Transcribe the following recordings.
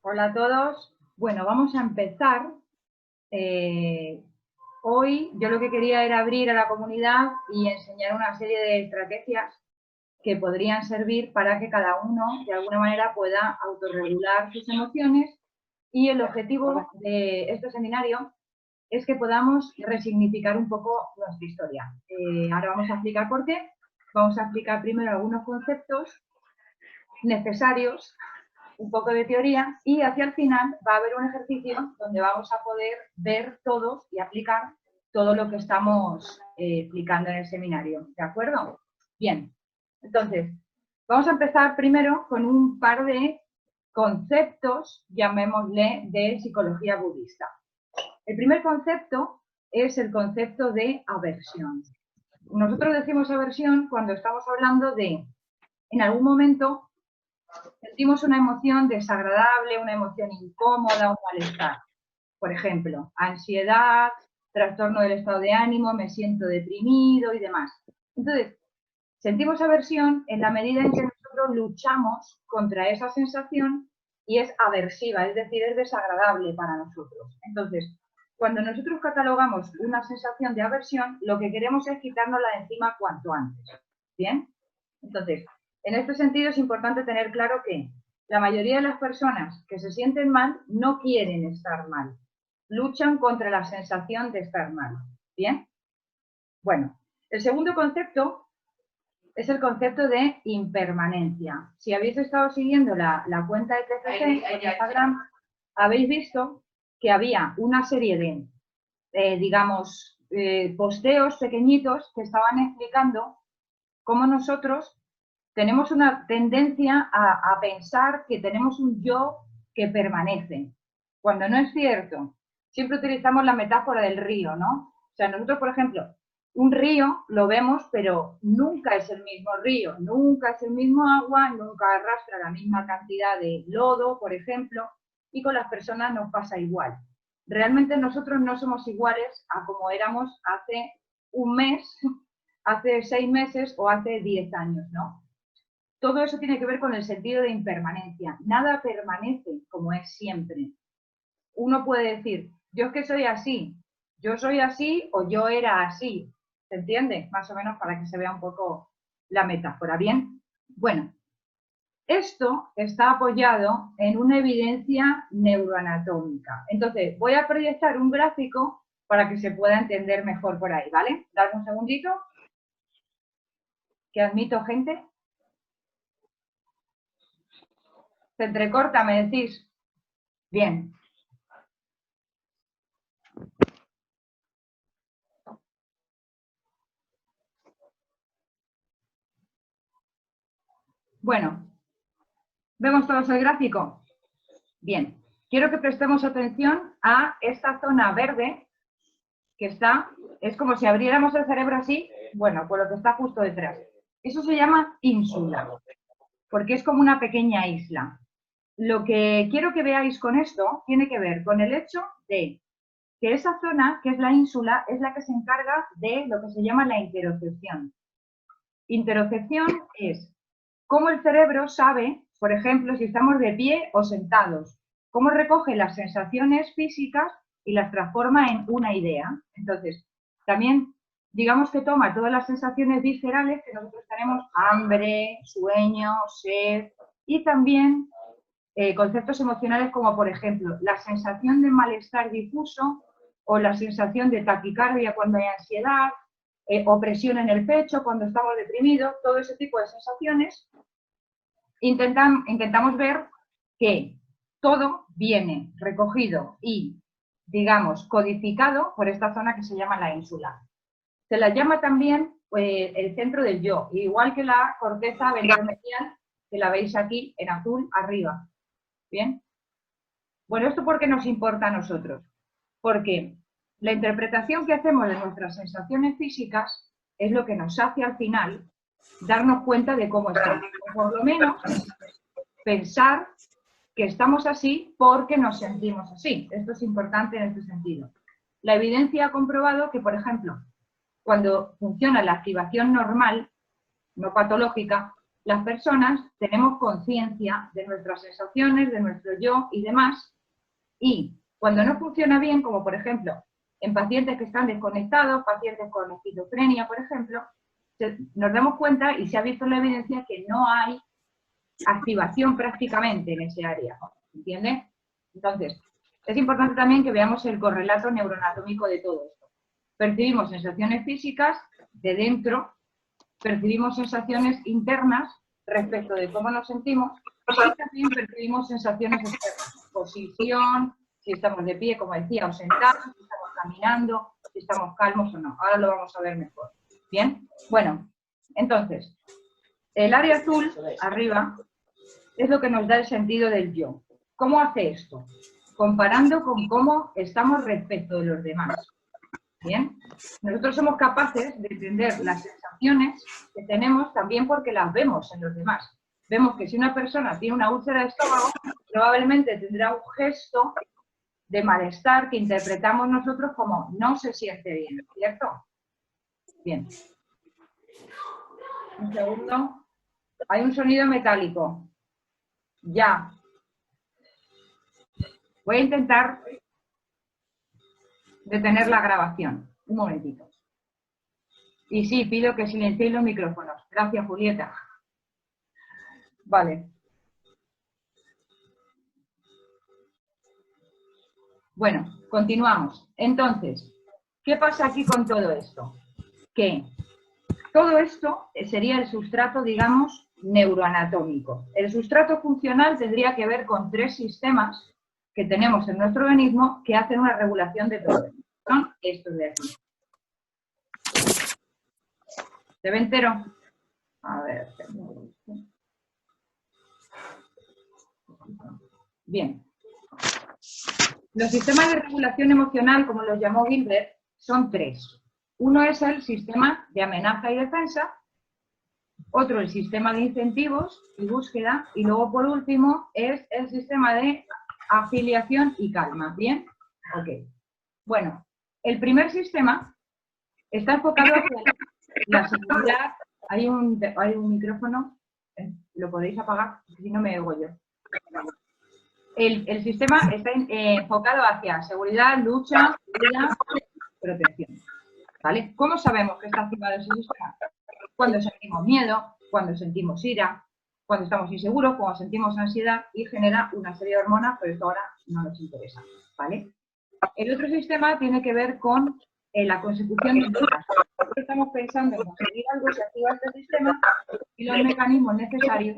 Hola a todos. Bueno, vamos a empezar. Hoy yo lo que quería era abrir a la comunidad y enseñar una serie de estrategias que podrían servir para que cada uno de alguna manera pueda autorregular sus emociones, y el objetivo de este seminario es que podamos resignificar un poco nuestra historia. Ahora vamos a explicar por qué. Vamos a explicar primero algunos conceptos necesarios, un poco de teoría, y hacia el final va a haber un ejercicio donde vamos a poder ver todos y aplicar todo lo que estamos explicando en el seminario. ¿De acuerdo? Bien, entonces, vamos a empezar primero con un par de conceptos, llamémosle, de psicología budista. El primer concepto es el concepto de aversión. Nosotros decimos aversión cuando estamos hablando de, en algún momento, sentimos una emoción desagradable, una emoción incómoda, un malestar. Por ejemplo, ansiedad, trastorno del estado de ánimo, me siento deprimido y demás. Entonces, sentimos aversión en la medida en que nosotros luchamos contra esa sensación y es aversiva, es decir, es desagradable para nosotros. Entonces, cuando nosotros catalogamos una sensación de aversión, lo que queremos es quitárnosla de encima cuanto antes. ¿Bien? Entonces, en este sentido es importante tener claro que la mayoría de las personas que se sienten mal no quieren estar mal, luchan contra la sensación de estar mal. ¿Bien? Bueno, el segundo concepto es el concepto de impermanencia. Si habéis estado siguiendo la cuenta de TCC en Instagram, habéis visto que había una serie de digamos, posteos pequeñitos que estaban explicando cómo nosotros tenemos una tendencia a pensar que tenemos un yo que permanece, cuando no es cierto. Siempre utilizamos la metáfora del río, ¿no? O sea, nosotros, por ejemplo, un río lo vemos, pero nunca es el mismo río, nunca es el mismo agua, nunca arrastra la misma cantidad de lodo, por ejemplo, y con las personas nos pasa igual. Realmente nosotros no somos iguales a como éramos hace un mes, hace 6 meses o hace 10 años, ¿no? Todo eso tiene que ver con el sentido de impermanencia. Nada permanece como es siempre. Uno puede decir, yo es que soy así, yo soy así o yo era así. ¿Se entiende? Más o menos para que se vea un poco la metáfora. ¿Bien? Bueno, esto está apoyado en una evidencia neuroanatómica. Entonces, voy a proyectar un gráfico para que se pueda entender mejor por ahí, ¿vale? Dame un segundito, que admito gente. Se entrecorta, me decís. Bien. Bueno, ¿vemos todos el gráfico? Bien. Quiero que prestemos atención a esta zona verde que está, es como si abriéramos el cerebro así, bueno, pues lo que está justo detrás. Eso se llama ínsula, porque es como una pequeña isla. Lo que quiero que veáis con esto tiene que ver con el hecho de que esa zona, que es la ínsula, es la que se encarga de lo que se llama la interocepción. Interocepción es cómo el cerebro sabe, por ejemplo, si estamos de pie o sentados, cómo recoge las sensaciones físicas y las transforma en una idea. Entonces, también digamos que toma todas las sensaciones viscerales que nosotros tenemos, hambre, sueño, sed, y también conceptos emocionales como, por ejemplo, la sensación de malestar difuso o la sensación de taquicardia cuando hay ansiedad, opresión en el pecho cuando estamos deprimidos, todo ese tipo de sensaciones. Intentamos ver que todo viene recogido y, digamos, codificado por esta zona que se llama la ínsula. Se la llama también el centro del yo, igual que la corteza ventromedial, que la veis aquí en azul arriba. ¿Bien? Bueno, ¿esto por qué nos importa a nosotros? Porque la interpretación que hacemos de nuestras sensaciones físicas es lo que nos hace al final darnos cuenta de cómo estamos. O por lo menos pensar que estamos así porque nos sentimos así. Esto es importante en este sentido. La evidencia ha comprobado que, por ejemplo, cuando funciona la activación normal, no patológica, las personas tenemos conciencia de nuestras sensaciones, de nuestro yo y demás, y cuando no funciona bien, como por ejemplo en pacientes que están desconectados, pacientes con esquizofrenia, por ejemplo, nos damos cuenta y se ha visto en la evidencia que no hay activación prácticamente en ese área, ¿entiendes? Entonces, es importante también que veamos el correlato neuroanatómico de todo esto. Percibimos sensaciones físicas de dentro, percibimos sensaciones internas respecto de cómo nos sentimos y también percibimos sensaciones externas, posición, si estamos de pie, como decía, o sentados, si estamos caminando, si estamos calmos o no. Ahora lo vamos a ver mejor. ¿Bien? Bueno, entonces, el área azul, arriba, es lo que nos da el sentido del yo. ¿Cómo hace esto? Comparando con cómo estamos respecto de los demás. ¿Bien? Nosotros somos capaces de entender las sensaciones que tenemos también porque las vemos en los demás. Vemos que si una persona tiene una úlcera de estómago, probablemente tendrá un gesto de malestar que interpretamos nosotros como no se siente bien, ¿cierto? Bien. Un segundo. Hay un sonido metálico. Ya. Voy a intentar detener la grabación. Un momentito. Y sí, pido que silenciéis los micrófonos. Gracias, Julieta. Vale. Bueno, continuamos. Entonces, ¿qué pasa aquí con todo esto? Que todo esto sería el sustrato, digamos, neuroanatómico. El sustrato funcional tendría que ver con 3 sistemas que tenemos en nuestro organismo que hacen una regulación de todo esto. Son estos de aquí. ¿Se ve entero? A ver. Bien. Los sistemas de regulación emocional, como los llamó Gilbert, son 3. Uno es el sistema de amenaza y defensa, otro el sistema de incentivos y búsqueda, y luego por último es el sistema de afiliación y calma. ¿Bien? Ok. Bueno, el primer sistema está enfocado hacia la seguridad. Hay un micrófono, ¿lo podéis apagar? Si no me oigo yo. El sistema está enfocado hacia seguridad, lucha, vida, protección. ¿Vale? ¿Cómo sabemos que está activado ese sistema? Cuando sentimos miedo, cuando sentimos ira, cuando estamos inseguros, cuando sentimos ansiedad y genera una serie de hormonas, pero esto ahora no nos interesa. ¿Vale? El otro sistema tiene que ver con la consecución de metas. Nosotros estamos pensando en conseguir algo, se activa este sistema y los mecanismos necesarios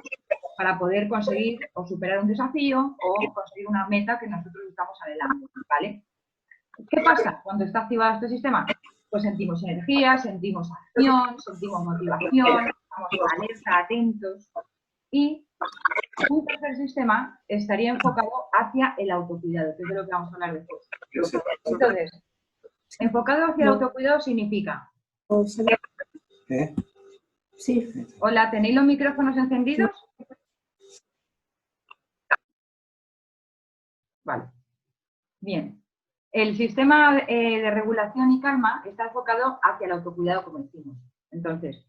para poder conseguir o superar un desafío o conseguir una meta que nosotros estamos adelante, ¿vale? ¿Qué pasa cuando está activado este sistema? Pues sentimos energía, sentimos acción, sentimos motivación, estamos alerta, atentos y un tercer sistema estaría enfocado hacia el autocuidado, que es de lo que vamos a hablar después. Entonces, enfocado hacia el autocuidado significa... Sí. Hola, ¿tenéis los micrófonos encendidos? Vale. Bien. El sistema de regulación y calma está enfocado hacia el autocuidado, como decimos. Entonces,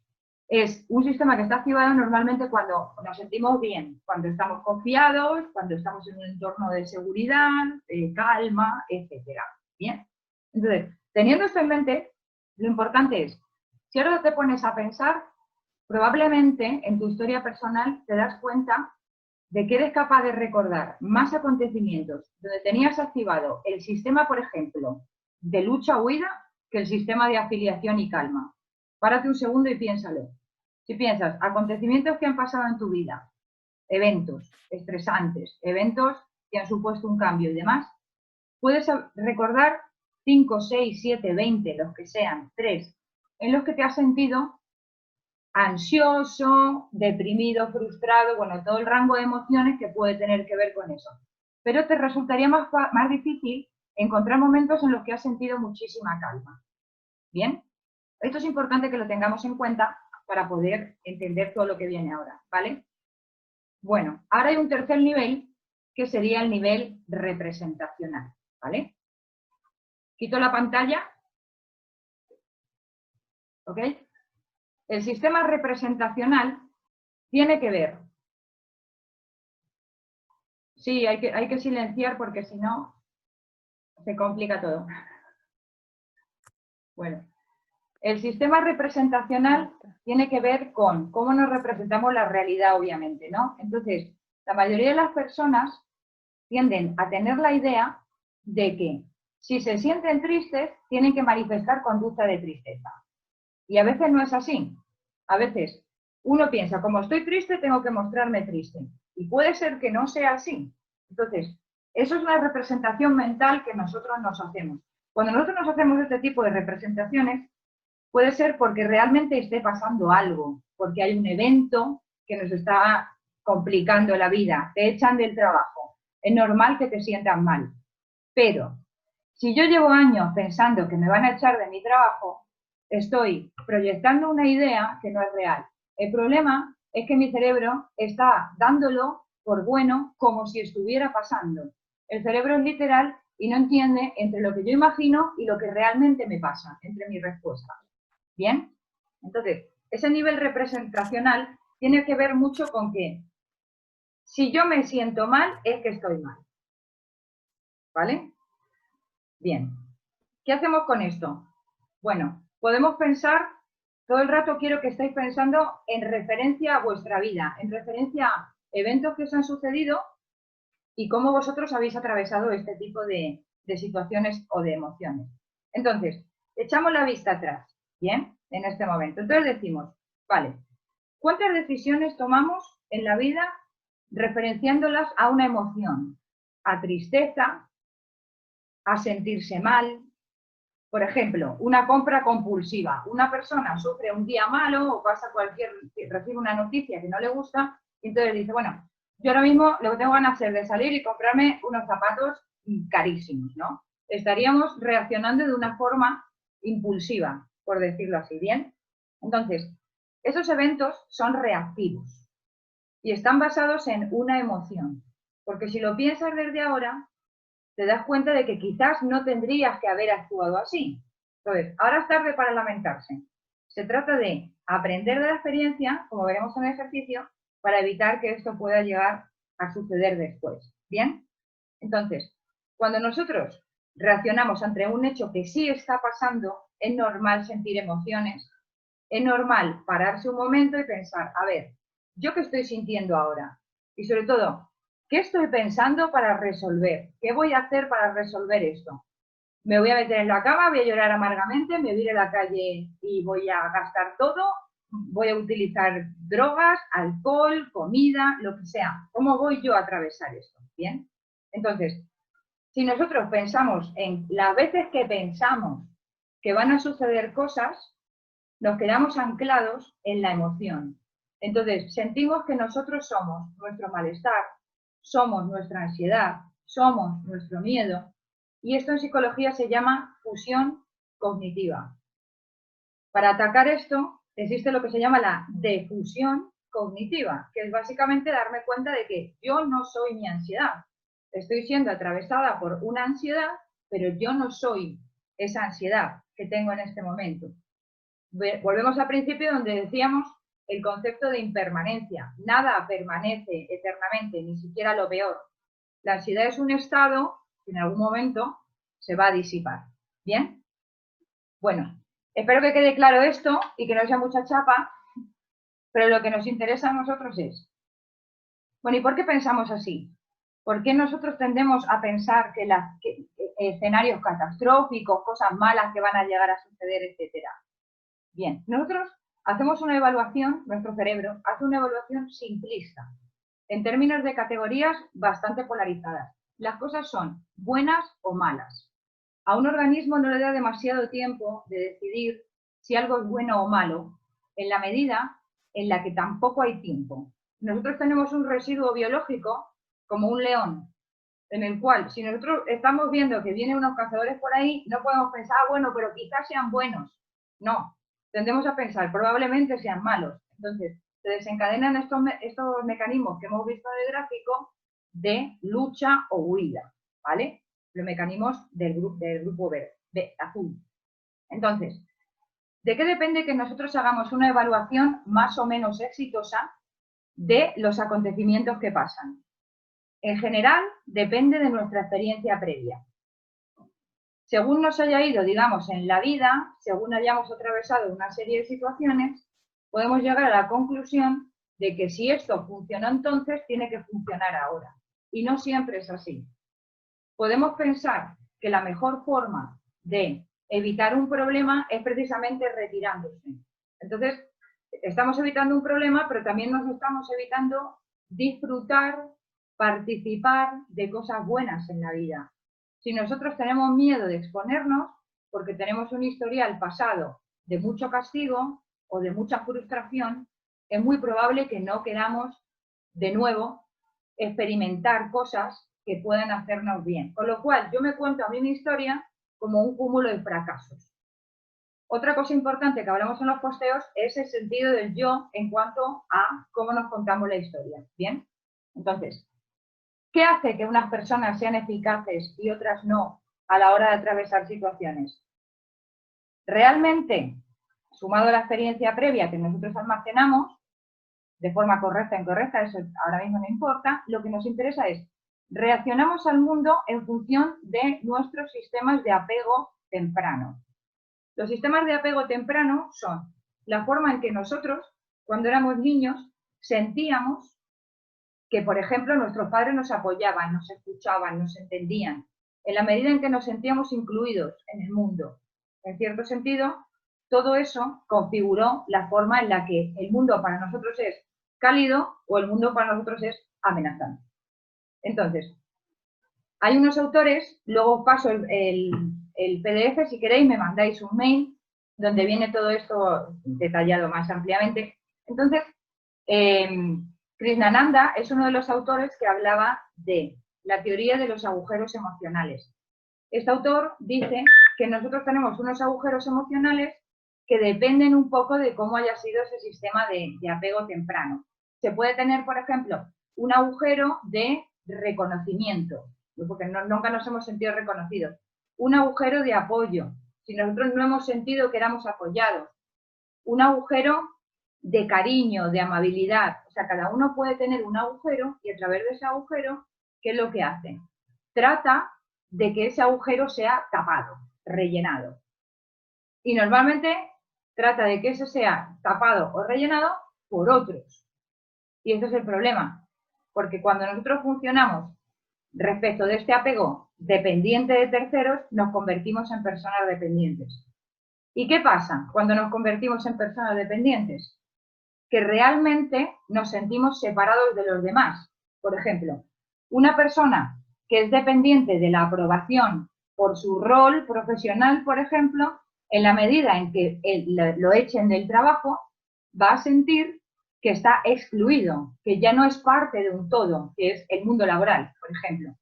es un sistema que está activado normalmente cuando nos sentimos bien, cuando estamos confiados, cuando estamos en un entorno de seguridad, calma, etcétera. Bien. Entonces, teniendo esto en mente, lo importante es, si ahora te pones a pensar, probablemente en tu historia personal te das cuenta de que eres capaz de recordar más acontecimientos donde tenías activado el sistema, por ejemplo, de lucha-huida que el sistema de afiliación y calma. Párate un segundo y piénsalo. Si piensas, acontecimientos que han pasado en tu vida, eventos estresantes, eventos que han supuesto un cambio y demás, puedes recordar 5, 6, 7, 20, los que sean, 3, en los que te has sentido ansioso, deprimido, frustrado, bueno, todo el rango de emociones que puede tener que ver con eso. Pero te resultaría más difícil encontrar momentos en los que has sentido muchísima calma. ¿Bien? Esto es importante que lo tengamos en cuenta para poder entender todo lo que viene ahora, ¿vale? Bueno, ahora hay un tercer nivel que sería el nivel representacional, ¿vale? Quito la pantalla. ¿Ok? El sistema representacional tiene que ver. Sí, hay que silenciar porque si no se complica todo. Bueno, el sistema representacional tiene que ver con cómo nos representamos la realidad, obviamente, ¿no? Entonces, la mayoría de las personas tienden a tener la idea de que si se sienten tristes, tienen que manifestar conducta de tristeza. Y a veces no es así. A veces uno piensa, como estoy triste, tengo que mostrarme triste. Y puede ser que no sea así. Entonces, eso es una representación mental que nosotros nos hacemos. Cuando nosotros nos hacemos este tipo de representaciones, puede ser porque realmente esté pasando algo, porque hay un evento que nos está complicando la vida, te echan del trabajo. Es normal que te sientas mal. Pero si yo llevo años pensando que me van a echar de mi trabajo, estoy proyectando una idea que no es real. El problema es que mi cerebro está dándolo por bueno como si estuviera pasando. El cerebro es literal y no entiende entre lo que yo imagino y lo que realmente me pasa, entre mi respuesta. ¿Bien? Entonces, ese nivel representacional tiene que ver mucho con que si yo me siento mal, es que estoy mal. ¿Vale? Bien. ¿Qué hacemos con esto? Bueno, podemos pensar, todo el rato quiero que estéis pensando en referencia a vuestra vida, en referencia a eventos que os han sucedido y cómo vosotros habéis atravesado este tipo de situaciones o de emociones. Entonces, echamos la vista atrás, ¿bien? En este momento. Entonces decimos, vale, ¿cuántas decisiones tomamos en la vida referenciándolas a una emoción? A tristeza, a sentirse mal. Por ejemplo, una compra compulsiva. Una persona sufre un día malo o pasa recibe una noticia que no le gusta y entonces dice, bueno, yo ahora mismo lo que tengo ganas es de salir y comprarme unos zapatos carísimos, ¿no? Estaríamos reaccionando de una forma impulsiva, por decirlo así, ¿bien? Entonces, esos eventos son reactivos y están basados en una emoción. Porque si lo piensas desde ahora, te das cuenta de que quizás no tendrías que haber actuado así. Entonces, ahora es tarde para lamentarse. Se trata de aprender de la experiencia, como veremos en el ejercicio, para evitar que esto pueda llegar a suceder después. ¿Bien? Entonces, cuando nosotros reaccionamos ante un hecho que sí está pasando, es normal sentir emociones, es normal pararse un momento y pensar, a ver, ¿yo qué estoy sintiendo ahora? Y sobre todo, ¿qué estoy pensando para resolver? ¿Qué voy a hacer para resolver esto? ¿Me voy a meter en la cama, voy a llorar amargamente, me voy a ir a la calle y voy a gastar todo? ¿Voy a utilizar drogas, alcohol, comida, lo que sea? ¿Cómo voy yo a atravesar esto? ¿Bien? Entonces, si nosotros pensamos en las veces que pensamos que van a suceder cosas, nos quedamos anclados en la emoción. Entonces, sentimos que nosotros somos nuestro malestar, somos nuestra ansiedad, somos nuestro miedo, y esto en psicología se llama fusión cognitiva. Para atacar esto, existe lo que se llama la defusión cognitiva, que es básicamente darme cuenta de que yo no soy mi ansiedad. Estoy siendo atravesada por una ansiedad, pero yo no soy esa ansiedad que tengo en este momento. Volvemos al principio donde decíamos el concepto de impermanencia. Nada permanece eternamente, ni siquiera lo peor. La ansiedad es un estado que en algún momento se va a disipar. ¿Bien? Bueno, espero que quede claro esto y que no sea mucha chapa, pero lo que nos interesa a nosotros es, bueno, ¿y por qué pensamos así? ¿Por qué nosotros tendemos a pensar que escenarios catastróficos, cosas malas que van a llegar a suceder, etcétera? Bien, nosotros hacemos una evaluación, nuestro cerebro hace una evaluación simplista, en términos de categorías bastante polarizadas. Las cosas son buenas o malas. A un organismo no le da demasiado tiempo de decidir si algo es bueno o malo, en la medida en la que tampoco hay tiempo. Nosotros tenemos un residuo biológico, como un león, en el cual, si nosotros estamos viendo que vienen unos cazadores por ahí, no podemos pensar, bueno, pero quizás sean buenos. No, tendemos a pensar, probablemente sean malos. Entonces, se desencadenan estos mecanismos que hemos visto en el gráfico de lucha o huida, ¿vale? Los mecanismos del grupo azul. Entonces, ¿de qué depende que nosotros hagamos una evaluación más o menos exitosa de los acontecimientos que pasan. En general, depende de nuestra experiencia previa. Según nos haya ido, digamos, en la vida, según hayamos atravesado una serie de situaciones, podemos llegar a la conclusión de que si esto funcionó entonces, tiene que funcionar ahora. Y no siempre es así. Podemos pensar que la mejor forma de evitar un problema es precisamente retirándose. Entonces, estamos evitando un problema, pero también nos estamos evitando disfrutar, participar de cosas buenas en la vida. Si nosotros tenemos miedo de exponernos, porque tenemos un historial pasado de mucho castigo o de mucha frustración, es muy probable que no queramos de nuevo experimentar cosas que puedan hacernos bien. Con lo cual, yo me cuento a mí mi historia como un cúmulo de fracasos. Otra cosa importante que hablamos en los posteos es el sentido del yo en cuanto a cómo nos contamos la historia. ¿Bien? Entonces, ¿qué hace que unas personas sean eficaces y otras no a la hora de atravesar situaciones? Realmente, sumado a la experiencia previa que nosotros almacenamos, de forma correcta o incorrecta, eso ahora mismo no importa, lo que nos interesa es, reaccionamos al mundo en función de nuestros sistemas de apego temprano. Los sistemas de apego temprano son la forma en que nosotros, cuando éramos niños, sentíamos que, por ejemplo, nuestros padres nos apoyaban, nos escuchaban, nos entendían, en la medida en que nos sentíamos incluidos en el mundo. En cierto sentido, todo eso configuró la forma en la que el mundo para nosotros es cálido o el mundo para nosotros es amenazante. Entonces, hay unos autores, luego os paso el PDF, si queréis me mandáis un mail donde viene todo esto detallado más ampliamente. Entonces, Krishnananda es uno de los autores que hablaba de la teoría de los agujeros emocionales. Este autor dice que nosotros tenemos unos agujeros emocionales que dependen un poco de cómo haya sido ese sistema de apego temprano. Se puede tener, por ejemplo, un agujero de reconocimiento, porque nunca nos hemos sentido reconocidos. Un agujero de apoyo, si nosotros no hemos sentido que éramos apoyados. Un agujero de cariño, de amabilidad. O sea, cada uno puede tener un agujero y a través de ese agujero, ¿qué es lo que hace? Trata de que ese agujero sea tapado, rellenado. Y normalmente trata de que ese sea tapado o rellenado por otros. Y este es el problema, porque cuando nosotros funcionamos respecto de este apego dependiente de terceros, nos convertimos en personas dependientes. ¿Y qué pasa cuando nos convertimos en personas dependientes? Que realmente nos sentimos separados de los demás. Por ejemplo, una persona que es dependiente de la aprobación por su rol profesional, por ejemplo, en la medida en que lo echen del trabajo, va a sentir que está excluido, que ya no es parte de un todo, que es el mundo laboral, por ejemplo.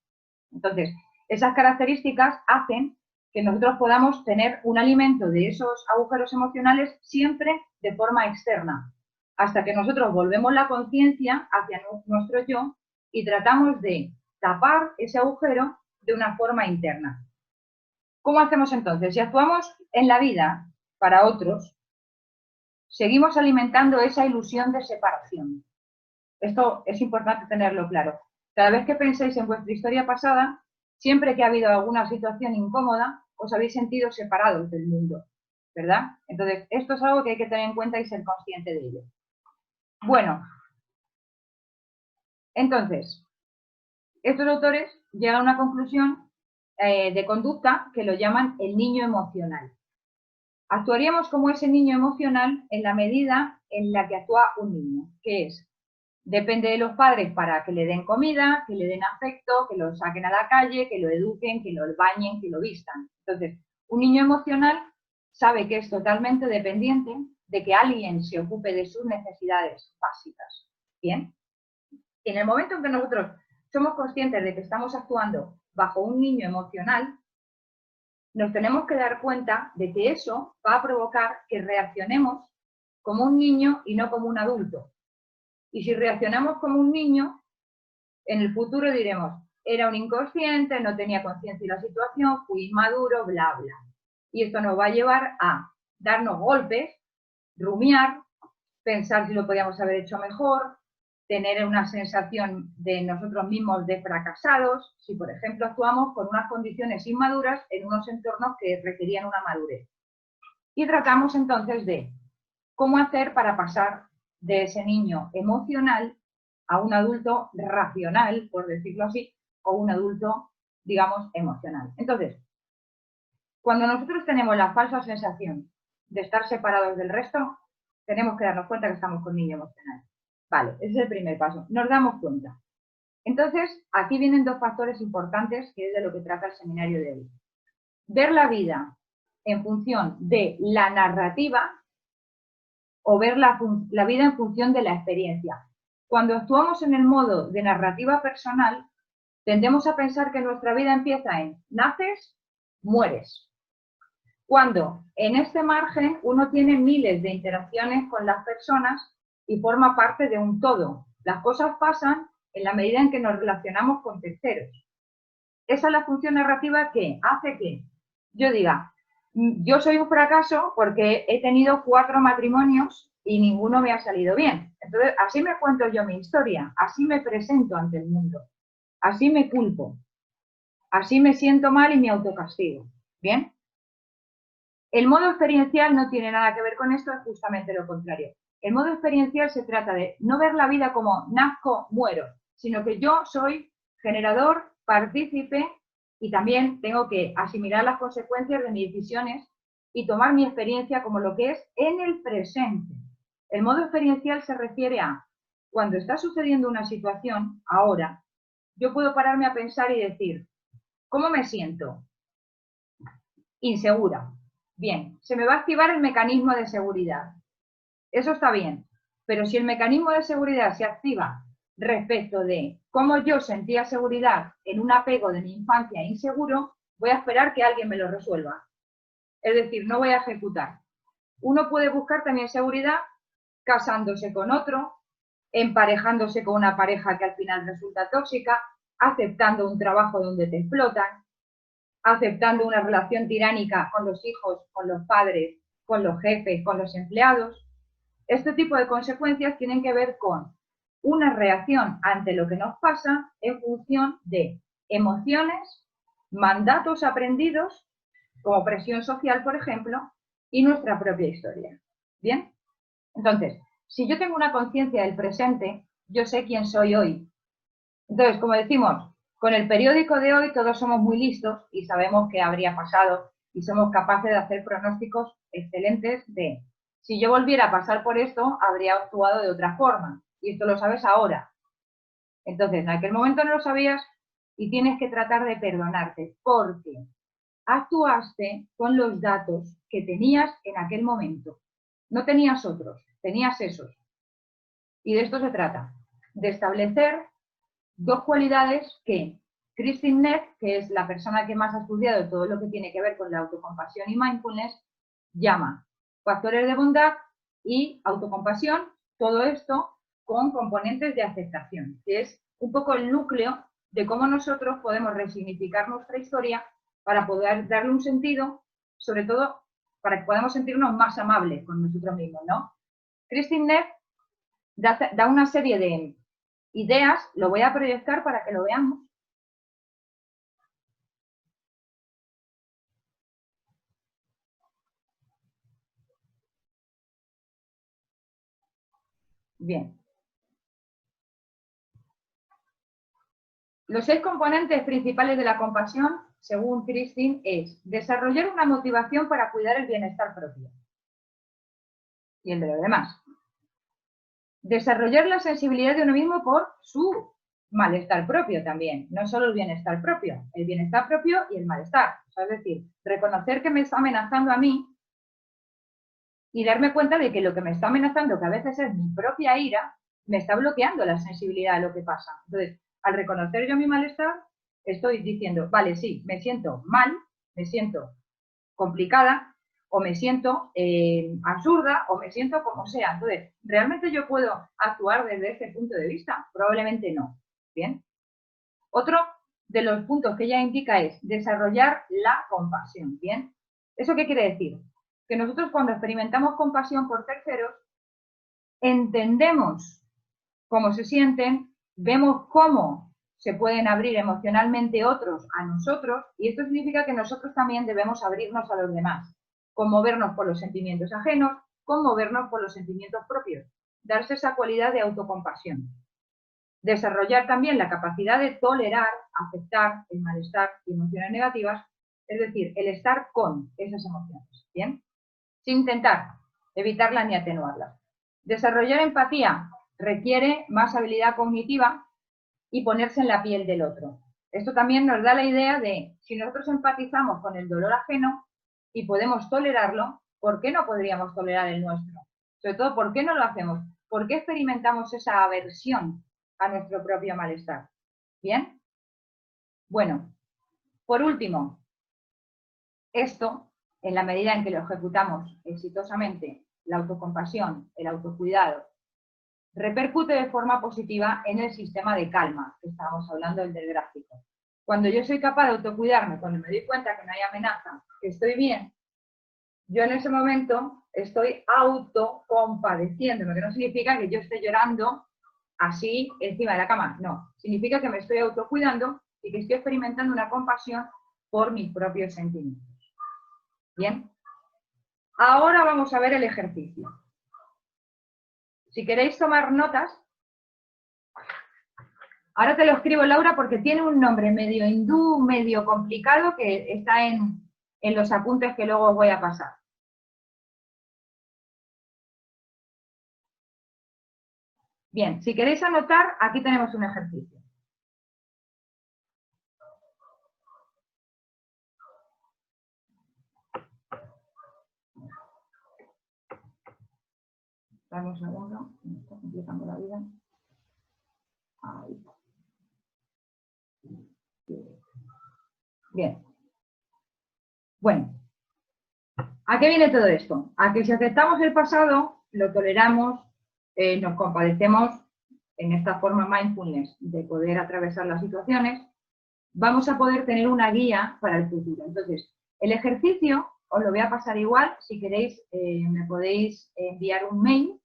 Entonces, esas características hacen que nosotros podamos tener un alimento de esos agujeros emocionales siempre de forma externa, hasta que nosotros volvemos la conciencia hacia nuestro yo y tratamos de tapar ese agujero de una forma interna. ¿Cómo hacemos entonces? Si actuamos en la vida para otros, seguimos alimentando esa ilusión de separación. Esto es importante tenerlo claro. Cada vez que penséis en vuestra historia pasada, siempre que ha habido alguna situación incómoda, os habéis sentido separados del mundo, ¿verdad? Entonces, esto es algo que hay que tener en cuenta y ser consciente de ello. Bueno, entonces, estos autores llegan a una conclusión de conducta que lo llaman el niño emocional. Actuaríamos como ese niño emocional en la medida en la que actúa un niño, que es, depende de los padres para que le den comida, que le den afecto, que lo saquen a la calle, que lo eduquen, que lo bañen, que lo vistan. Entonces, un niño emocional sabe que es totalmente dependiente de que alguien se ocupe de sus necesidades básicas. ¿Bien? En el momento en que nosotros somos conscientes de que estamos actuando bajo un niño emocional, nos tenemos que dar cuenta de que eso va a provocar que reaccionemos como un niño y no como un adulto. Y si reaccionamos como un niño, en el futuro diremos, era un inconsciente, no tenía conciencia de la situación, fui inmaduro, bla, bla. Y esto nos va a llevar a darnos golpes, rumiar, pensar si lo podíamos haber hecho mejor, tener una sensación de nosotros mismos de fracasados, si por ejemplo actuamos con unas condiciones inmaduras en unos entornos que requerían una madurez. Y tratamos entonces de cómo hacer para pasar de ese niño emocional a un adulto racional, por decirlo así, o un adulto, digamos, emocional. Entonces, cuando nosotros tenemos la falsa sensación de estar separados del resto, tenemos que darnos cuenta que estamos con niño emocional. Vale, ese es el primer paso. Nos damos cuenta. Entonces, aquí vienen dos factores importantes que es de lo que trata el seminario de hoy. Ver la vida en función de la narrativa o ver la vida en función de la experiencia. Cuando actuamos en el modo de narrativa personal, tendemos a pensar que nuestra vida empieza en naces, mueres. Cuando en este margen uno tiene miles de interacciones con las personas y forma parte de un todo. Las cosas pasan en la medida en que nos relacionamos con terceros. Esa es la función narrativa que hace que yo diga, yo soy un fracaso porque he tenido 4 matrimonios y ninguno me ha salido bien. Entonces, así me cuento yo mi historia, así me presento ante el mundo, así me culpo, así me siento mal y me autocastigo. ¿Bien? El modo experiencial no tiene nada que ver con esto, es justamente lo contrario. El modo experiencial se trata de no ver la vida como nazco, muero, sino que yo soy generador, partícipe y también tengo que asimilar las consecuencias de mis decisiones y tomar mi experiencia como lo que es en el presente. El modo experiencial se refiere a cuando está sucediendo una situación, ahora, yo puedo pararme a pensar y decir, ¿cómo me siento? Insegura. Bien, se me va a activar el mecanismo de seguridad. Eso está bien, pero si el mecanismo de seguridad se activa respecto de cómo yo sentía seguridad en un apego de mi infancia inseguro, voy a esperar que alguien me lo resuelva. Es decir, no voy a ejecutar. Uno puede buscar también seguridad casándose con otro, emparejándose con una pareja que al final resulta tóxica, aceptando un trabajo donde te explotan, aceptando una relación tiránica con los hijos, con los padres, con los jefes, con los empleados. Este tipo de consecuencias tienen que ver con una reacción ante lo que nos pasa en función de emociones, mandatos aprendidos, como presión social, por ejemplo, y nuestra propia historia. ¿Bien? Entonces, si yo tengo una conciencia del presente, yo sé quién soy hoy. Entonces, como decimos, con el periódico de hoy todos somos muy listos y sabemos qué habría pasado y somos capaces de hacer pronósticos excelentes de si yo volviera a pasar por esto, habría actuado de otra forma. Y esto lo sabes ahora. Entonces, en aquel momento no lo sabías y tienes que tratar de perdonarte porque actuaste con los datos que tenías en aquel momento. No tenías otros, tenías esos. Y de esto se trata, de establecer 2 cualidades que Kristin Neff, que es la persona que más ha estudiado todo lo que tiene que ver con la autocompasión y mindfulness, llama factores de bondad y autocompasión, todo esto con componentes de aceptación, que es un poco el núcleo de cómo nosotros podemos resignificar nuestra historia para poder darle un sentido, sobre todo para que podamos sentirnos más amables con nosotros mismos, ¿no? Kristin Neff da una serie de ideas, lo voy a proyectar para que lo veamos. Bien. Los 6 componentes principales de la compasión, según Kristin, es desarrollar una motivación para cuidar el bienestar propio y el de los demás. Desarrollar la sensibilidad de uno mismo por su malestar propio también, no solo el bienestar propio y el malestar. O sea, es decir, reconocer que me está amenazando a mí y darme cuenta de que lo que me está amenazando, que a veces es mi propia ira, me está bloqueando la sensibilidad a lo que pasa. Entonces, al reconocer yo mi malestar, estoy diciendo, vale, sí, me siento mal, me siento complicada, o me siento absurda, o me siento como sea. Entonces, ¿realmente yo puedo actuar desde ese punto de vista? Probablemente no. ¿Bien? Otro de los puntos que ella indica es desarrollar la compasión. ¿Bien? ¿Eso qué quiere decir? Que nosotros cuando experimentamos compasión por terceros, entendemos cómo se sienten, vemos cómo se pueden abrir emocionalmente otros a nosotros, y esto significa que nosotros también debemos abrirnos a los demás, conmovernos por los sentimientos ajenos, conmovernos por los sentimientos propios, darse esa cualidad de autocompasión. Desarrollar también la capacidad de tolerar, aceptar el malestar y emociones negativas, es decir, el estar con esas emociones, ¿bien? Sin intentar evitarlas ni atenuarlas. Desarrollar empatía requiere más habilidad cognitiva y ponerse en la piel del otro. Esto también nos da la idea de, si nosotros empatizamos con el dolor ajeno y podemos tolerarlo, ¿por qué no podríamos tolerar el nuestro? Sobre todo, ¿por qué no lo hacemos? ¿Por qué experimentamos esa aversión a nuestro propio malestar? ¿Bien? Bueno, por último, esto, en la medida en que lo ejecutamos exitosamente, la autocompasión, el autocuidado, repercute de forma positiva en el sistema de calma, que estábamos hablando del gráfico. Cuando yo soy capaz de autocuidarme, cuando me doy cuenta que no hay amenaza, que estoy bien, yo en ese momento estoy autocompadeciéndome, que no significa que yo esté llorando así encima de la cama, no. Significa que me estoy autocuidando y que estoy experimentando una compasión por mis propios sentimientos. Bien. Ahora vamos a ver el ejercicio. Si queréis tomar notas, ahora te lo escribo, Laura, porque tiene un nombre medio hindú, medio complicado, que está en los apuntes que luego os voy a pasar. Bien, si queréis anotar, aquí tenemos un ejercicio. Dame un segundo, me está complicando la vida. Ahí. Bien. Bueno, ¿a qué viene todo esto? A que si aceptamos el pasado, lo toleramos, nos compadecemos en esta forma mindfulness de poder atravesar las situaciones, vamos a poder tener una guía para el futuro. Entonces, el ejercicio os lo voy a pasar igual, si queréis me podéis enviar un mail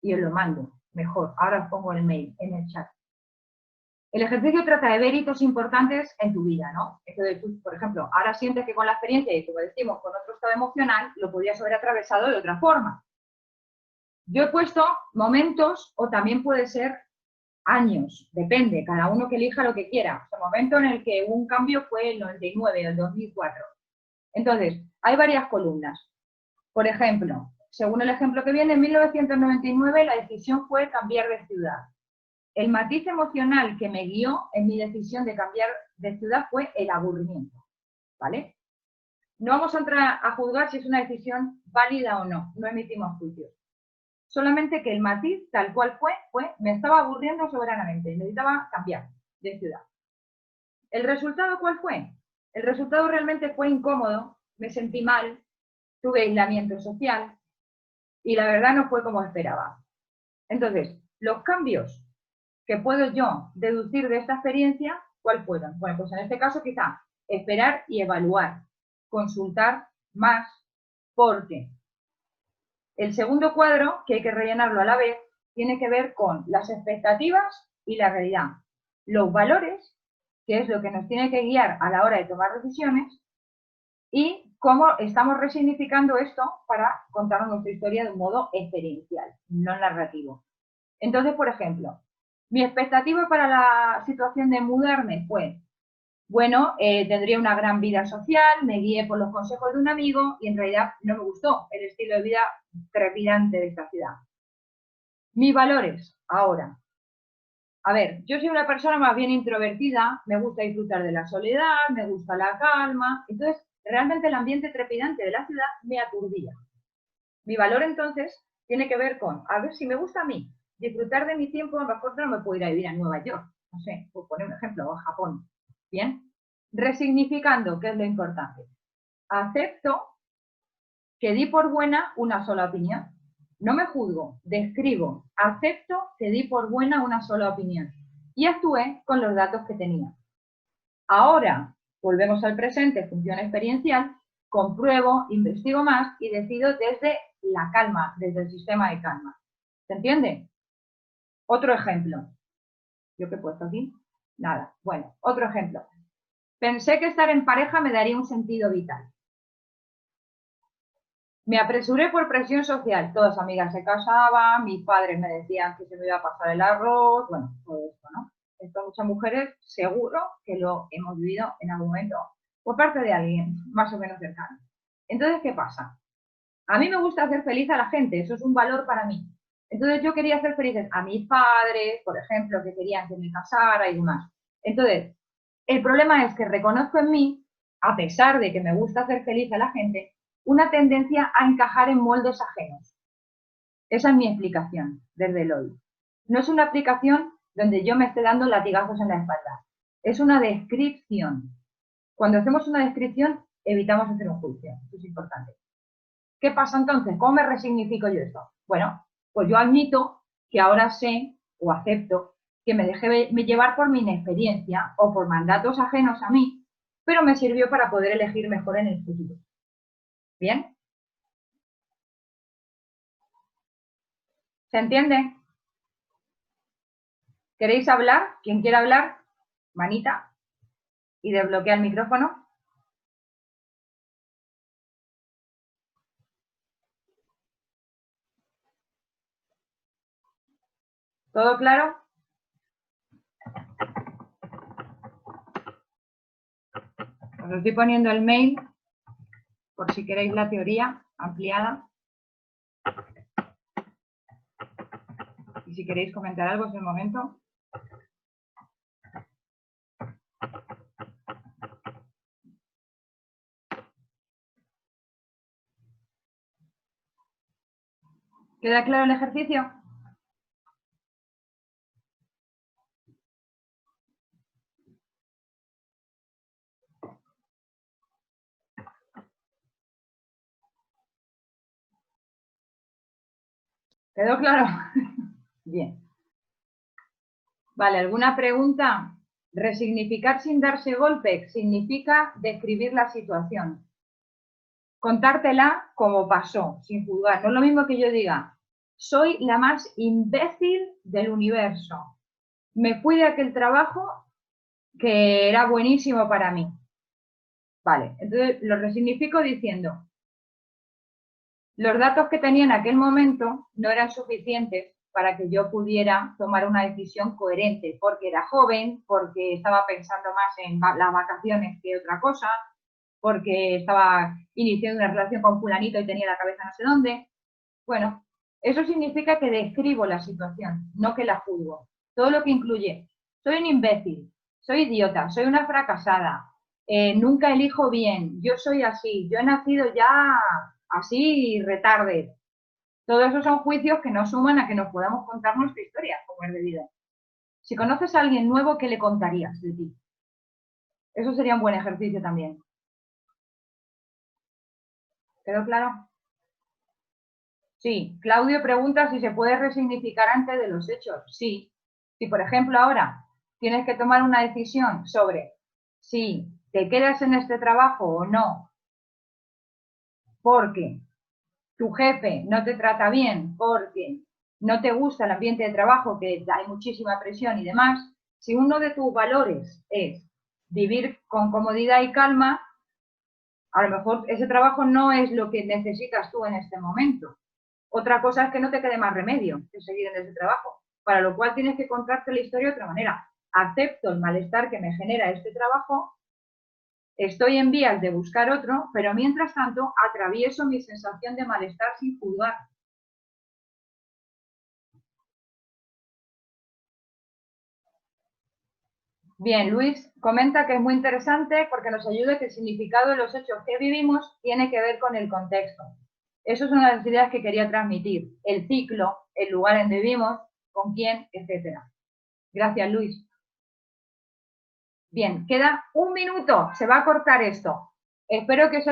y os lo mando, mejor, ahora os pongo el mail en el chat. El ejercicio trata de ver hitos importantes en tu vida, ¿no? Entonces, tú, por ejemplo, ahora sientes que con la experiencia y como decimos, con otro estado emocional, lo podrías haber atravesado de otra forma. Yo he puesto momentos o también puede ser años, depende, cada uno que elija lo que quiera. El momento en el que hubo un cambio fue el 99 o el 2004. Entonces, hay varias columnas. Por ejemplo, según el ejemplo que viene, en 1999 la decisión fue cambiar de ciudad. El matiz emocional que me guió en mi decisión de cambiar de ciudad fue el aburrimiento, ¿vale? No vamos a entrar a juzgar si es una decisión válida o no, no emitimos juicios. Solamente que el matiz, tal cual fue, me estaba aburriendo soberanamente, necesitaba cambiar de ciudad. ¿El resultado cuál fue? El resultado realmente fue incómodo, me sentí mal, tuve aislamiento social y la verdad no fue como esperaba. Entonces, los cambios que puedo yo deducir de esta experiencia, ¿cuál fueron? Bueno, pues en este caso quizá esperar y evaluar, consultar más, porque el segundo cuadro, que hay que rellenarlo a la vez, tiene que ver con las expectativas y la realidad. Los valores, que es lo que nos tiene que guiar a la hora de tomar decisiones, y cómo estamos resignificando esto para contarnos nuestra historia de un modo experiencial, no narrativo. Entonces, por ejemplo, mi expectativa para la situación de mudarme fue, bueno, tendría una gran vida social, me guié por los consejos de un amigo y en realidad no me gustó el estilo de vida trepidante de esta ciudad. Mis valores, ahora. A ver, yo soy una persona más bien introvertida, me gusta disfrutar de la soledad, me gusta la calma, entonces realmente el ambiente trepidante de la ciudad me aturdía. Mi valor entonces tiene que ver con, a ver si me gusta a mí, disfrutar de mi tiempo, a lo mejor no me puedo ir a vivir a Nueva York, no sé, por poner un ejemplo, o a Japón. Bien, resignificando, ¿qué es lo importante? Acepto que di por buena una sola opinión. No me juzgo, describo, acepto que di por buena una sola opinión y actué con los datos que tenía. Ahora, volvemos al presente, función experiencial, compruebo, investigo más y decido desde la calma, desde el sistema de calma. ¿Se entiende? Otro ejemplo. ¿Yo qué he puesto aquí? Nada. Bueno, otro ejemplo. Pensé que estar en pareja me daría un sentido vital. Me apresuré por presión social. Todas amigas se casaban, mis padres me decían que se me iba a pasar el arroz. Bueno, todo esto, ¿no? Esto muchas mujeres seguro que lo hemos vivido en algún momento por parte de alguien más o menos cercano. Entonces, ¿qué pasa? A mí me gusta hacer feliz a la gente, eso es un valor para mí. Entonces yo quería hacer felices a mis padres, por ejemplo, que querían que me casara y demás. Entonces, el problema es que reconozco en mí, a pesar de que me gusta hacer feliz a la gente, una tendencia a encajar en moldes ajenos. Esa es mi explicación desde el hoy. No es una aplicación donde yo me esté dando latigazos en la espalda. Es una descripción. Cuando hacemos una descripción, evitamos hacer un juicio. Eso es importante. ¿Qué pasa entonces? ¿Cómo me resignifico yo esto? Bueno, pues yo admito que ahora sé o acepto que me dejé llevar por mi inexperiencia o por mandatos ajenos a mí, pero me sirvió para poder elegir mejor en el futuro. ¿Bien? ¿Se entiende? ¿Queréis hablar? ¿Quién quiera hablar? Manita. Y desbloquea el micrófono. ¿Todo claro? Os estoy poniendo el mail por si queréis la teoría ampliada. Y si queréis comentar algo es el momento. ¿Queda claro el ejercicio? ¿Quedó claro? Bien. Vale, ¿alguna pregunta? Resignificar sin darse golpe significa describir la situación. Contártela como pasó, sin juzgar. No es lo mismo que yo diga, soy la más imbécil del universo. Me fui de aquel trabajo que era buenísimo para mí. Vale, entonces lo resignifico diciendo, los datos que tenía en aquel momento no eran suficientes para que yo pudiera tomar una decisión coherente, porque era joven, porque estaba pensando más en las vacaciones que otra cosa, porque estaba iniciando una relación con fulanito y tenía la cabeza no sé dónde. Bueno, eso significa que describo la situación, no que la juzgo. Todo lo que incluye, soy un imbécil, soy idiota, soy una fracasada, nunca elijo bien, yo soy así, yo he nacido ya así retarde. Todos esos son juicios que no suman a que nos podamos contar nuestra historia, como es debido. Si conoces a alguien nuevo, ¿qué le contarías de ti? Eso sería un buen ejercicio también. ¿Quedó claro? Sí. Claudio pregunta si se puede resignificar antes de los hechos. Sí. Si, por ejemplo, ahora tienes que tomar una decisión sobre si te quedas en este trabajo o no, porque tu jefe no te trata bien, porque no te gusta el ambiente de trabajo, que hay muchísima presión y demás, si uno de tus valores es vivir con comodidad y calma, a lo mejor ese trabajo no es lo que necesitas tú en este momento. Otra cosa es que no te quede más remedio que seguir en ese trabajo, para lo cual tienes que contarte la historia de otra manera. Acepto el malestar que me genera este trabajo, estoy en vías de buscar otro, pero mientras tanto atravieso mi sensación de malestar sin juzgar. Bien, Luis comenta que es muy interesante porque nos ayuda que el significado de los hechos que vivimos tiene que ver con el contexto. Eso es una de las ideas que quería transmitir. El ciclo, el lugar en donde vivimos, con quién, etc. Gracias, Luis. Bien, queda un minuto. Se va a cortar esto. Espero que os